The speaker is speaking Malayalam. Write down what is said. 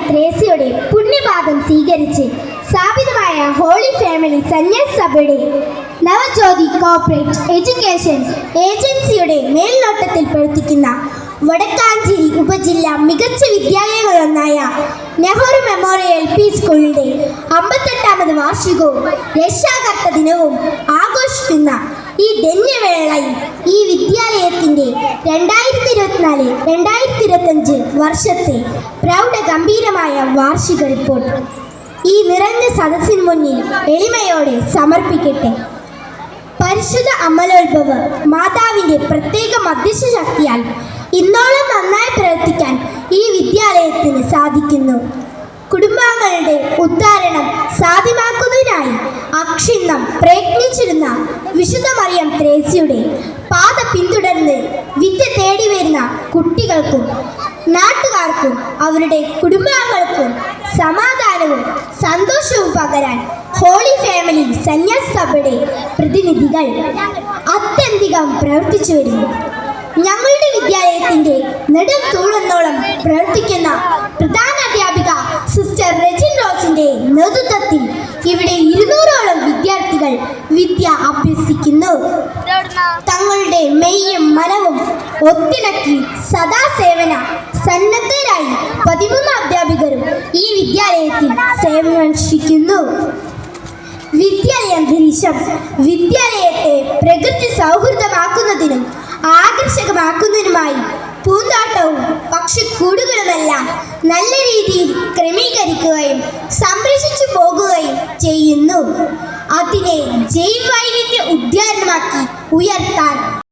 ത്രേസ്യയുടെ പുണ്യപാദം സ്വീകരിച്ച് സ്ഥാപിതമായ ഹോളി ഫാമിലി സന്യാസ സഭയുടെ നവജ്യോതി കോർപ്പറേറ്റ് എഡ്യൂക്കേഷൻ ഏജൻസിയുടെ മേൽനോട്ടത്തിൽ പ്രവർത്തിക്കുന്ന വടക്കാഞ്ചേരി ഉപജില്ല മികച്ച വിദ്യാലയങ്ങളൊന്നായ നെഹ്റു മെമ്മോറിയൽ പി സ്കൂളിന്റെ 58ാമത് വാർഷികവും രക്ഷാകർത്ത ദിനവും ആഘോഷിക്കുന്ന ഈ ധന്യവേളയിൽ ഈ വിദ്യാലയത്തിന്റെ 2024-2025 വർഷത്തെ പ്രൗഢഗംഭീരമായ വാർഷിക റിപ്പോർട്ട് ഈ നിറഞ്ഞ സദസ്സിന് മുന്നിൽ എളിമയോടെ സമർപ്പിക്കട്ടെ. പരിശുദ്ധ അമലോത്ഭവ മാതാവിന്റെ പ്രത്യേക മധ്യസ്ഥ ശക്തിയാൽ ഇന്നോളം നന്നായി പ്രവർത്തിക്കാൻ ഈ വിദ്യാലയത്തിന് സാധിക്കുന്നു. കുടുംബാംഗങ്ങളുടെ ഉദ്ധാരണം സാധ്യമാക്കുന്നതിനായി അക്ഷീണം പ്രയത്നിച്ചിരുന്ന വിശുദ്ധ മറിയം ത്രേസ്യയുടെ പാത പിന്തുടർന്ന് വിദ്യ തേടി വരുന്ന കുട്ടികൾക്കും നാട്ടുകാർക്കും അവരുടെ കുടുംബാംഗങ്ങൾക്കും സമാധാനവും സന്തോഷവും പകരാൻ ഹോളി ഫാമിലി സന്യാസ സഭയുടെ പ്രതിനിധികൾ അത്യന്തികം പ്രവർത്തിച്ചു വരുന്നു. ഞങ്ങളുടെ വിദ്യാലയത്തിന്റെ നെടും തൂണെന്നോളം പ്രവർത്തിക്കുന്ന പ്രധാന അധ്യാപിക സിസ്റ്റർ റെജിൻ റോസിന്റെ നേതൃത്വത്തിൽ ഇവിടെ 200ഓളം വിദ്യാർത്ഥികൾ വിദ്യ അഭ്യസിക്കുന്നു. തങ്ങളുടെ മെയ്യും മനവും ഒത്തിണക്കി സദാ സേവന സന്നദ്ധരായി 13 അധ്യാപകരും ഈ വിദ്യാലയത്തിൽ സേവനമനുഷ്ഠിക്കുന്നു. വിദ്യാലയാന്തരീക്ഷം വിദ്യാലയത്തെ പ്രകൃതി സൗഹൃദമാക്കുന്നതിനും ആകർഷകമാക്കുന്നതിനുമായി പൂന്തോട്ടവും പക്ഷിക്കൂടുകളുമെല്ലാം നല്ല രീതിയിൽ ക്രമീകരിക്കുകയും സംരക്ഷിച്ചു പോകുകയും ചെയ്യുന്നു. അതിനെ ജൈവ വൈവിധ്യ ഉദ്യാനമാക്കി ഉയർത്താൻ